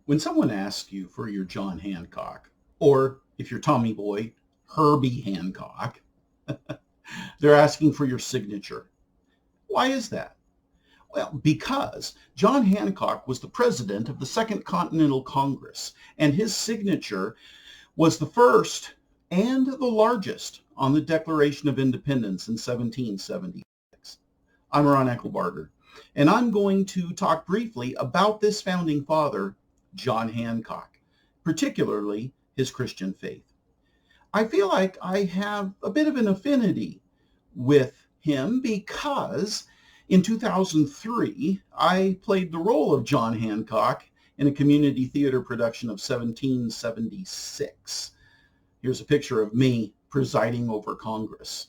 When someone asks you for your John Hancock, or if you're Tommy Boy, Herbie Hancock, they're asking for your signature. Why is that? Well, because John Hancock was the president of the Second Continental Congress, and his signature was the first and the largest on the Declaration of Independence in 1776. I'm Ron Eckelbarger, and I'm going to talk briefly about this founding father, John Hancock, particularly his Christian faith. I feel like I have a bit of an affinity with him because in 2003, I played the role of John Hancock in a community theater production of 1776. Here's a picture of me presiding over Congress.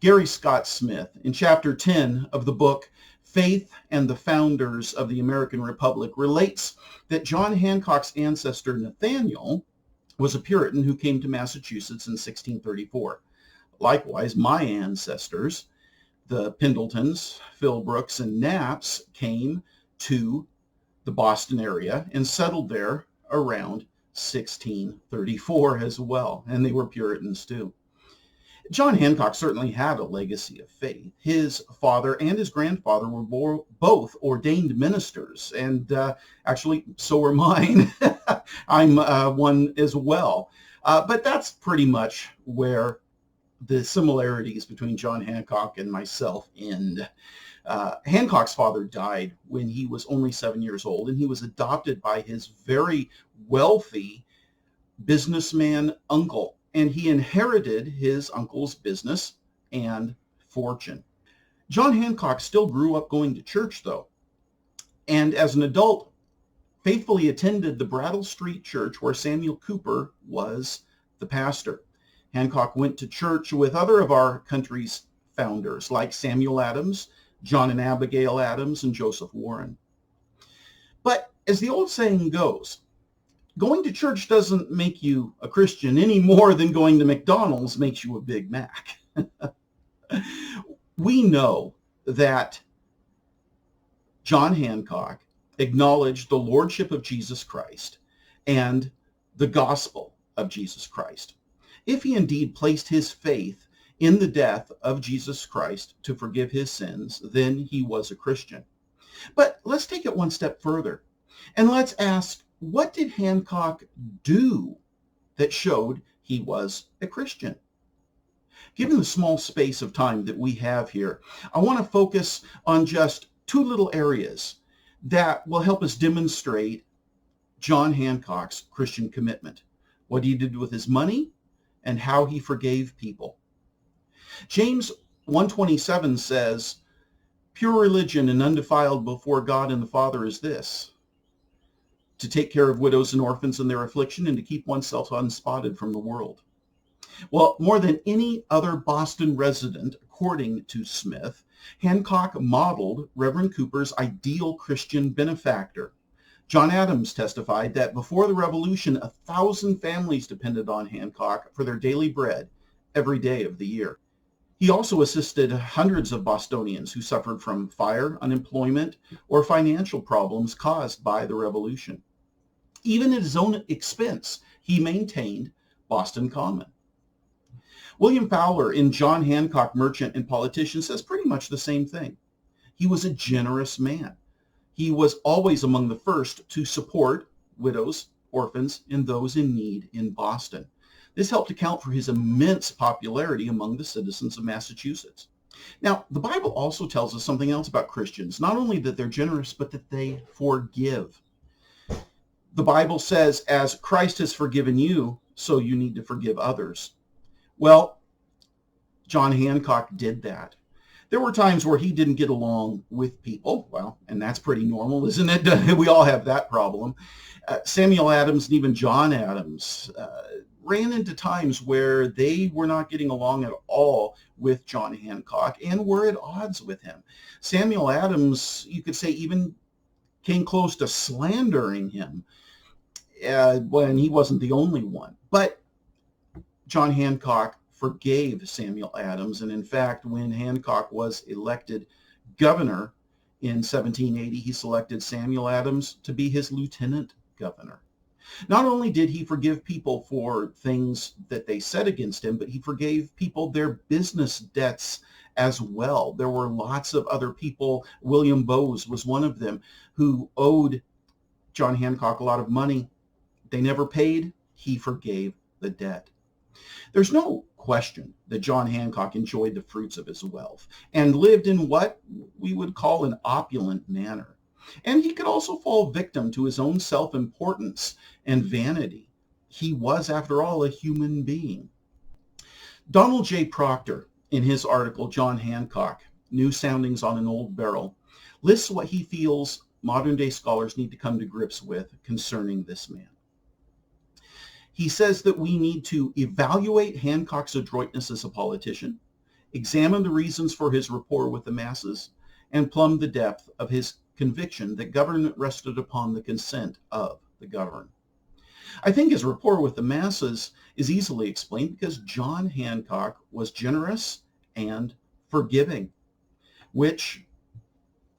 Gary Scott Smith, in chapter 10 of the book Faith and the Founders of the American Republic, relates that John Hancock's ancestor Nathaniel was a Puritan who came to Massachusetts in 1634. Likewise, my ancestors, the Pendletons, Philbrooks, and Knapps, came to the Boston area and settled there around 1634 as well, and they were Puritans too. John Hancock certainly had a legacy of faith. His father and his grandfather were both ordained ministers, and actually, so were mine. I'm one as well. But that's pretty much where the similarities between John Hancock and myself end. Hancock's father died when he was only 7 years old, and he was adopted by his very wealthy businessman uncle, and he inherited his uncle's business and fortune. John Hancock still grew up going to church, though, and as an adult, faithfully attended the Brattle Street Church where Samuel Cooper was the pastor. Hancock went to church with other of our country's founders, like Samuel Adams, John and Abigail Adams, and Joseph Warren. But as the old saying goes, going to church doesn't make you a Christian any more than going to McDonald's makes you a Big Mac. We know that John Hancock acknowledged the lordship of Jesus Christ and the gospel of Jesus Christ. If he indeed placed his faith in the death of Jesus Christ to forgive his sins, then he was a Christian. But let's take it one step further, and let's ask, what did Hancock do that showed he was a Christian? Given the small space of time that we have here, I want to focus on just two little areas that will help us demonstrate John Hancock's Christian commitment, what he did with his money, and how he forgave people. James 1:27 says, "Pure religion and undefiled before God and the Father is this, to take care of widows and orphans in their affliction and to keep oneself unspotted from the world." Well, more than any other Boston resident, according to Smith, Hancock modeled Reverend Cooper's ideal Christian benefactor. John Adams testified that before the Revolution, 1,000 families depended on Hancock for their daily bread every day of the year. He also assisted hundreds of Bostonians who suffered from fire, unemployment, or financial problems caused by the Revolution. Even at his own expense, he maintained Boston Common. William Fowler in John Hancock, Merchant and Politician says pretty much the same thing. He was a generous man. He was always among the first to support widows, orphans, and those in need in Boston. This helped account for his immense popularity among the citizens of Massachusetts. Now, the Bible also tells us something else about Christians, not only that they're generous, but that they forgive. The Bible says, as Christ has forgiven you, so you need to forgive others. Well, John Hancock did that. There were times where he didn't get along with people. Well, and that's pretty normal, isn't it? We all have that problem. Samuel Adams and even John Adams ran into times where they were not getting along at all with John Hancock and were at odds with him. Samuel Adams, you could say, even came close to slandering him when he wasn't the only one. But John Hancock forgave Samuel Adams, and in fact, when Hancock was elected governor In 1780, he selected Samuel Adams to be his lieutenant governor. Not only did he forgive people for things that they said against him, but he forgave people their business debts as well. There were lots of other people. William Bowes was one of them, who owed John Hancock a lot of money. They never paid. He forgave the debt. There's no question that John Hancock enjoyed the fruits of his wealth and lived in what we would call an opulent manner. And he could also fall victim to his own self-importance and vanity. He was, after all, a human being. Donald J. Proctor, in his article, John Hancock, New Soundings on an Old Barrel, lists what he feels modern-day scholars need to come to grips with concerning this man. He says that we need to evaluate Hancock's adroitness as a politician, examine the reasons for his rapport with the masses, and plumb the depth of his conviction that government rested upon the consent of the governed. I think his rapport with the masses is easily explained because John Hancock was generous and forgiving, which,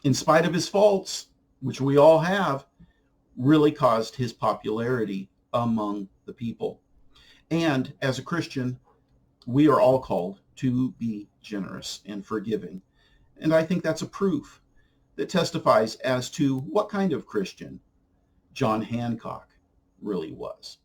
in spite of his faults, which we all have, really caused his popularity among the people. And as a Christian, we are all called to be generous and forgiving. And I think that's a proof that testifies as to what kind of Christian John Hancock really was.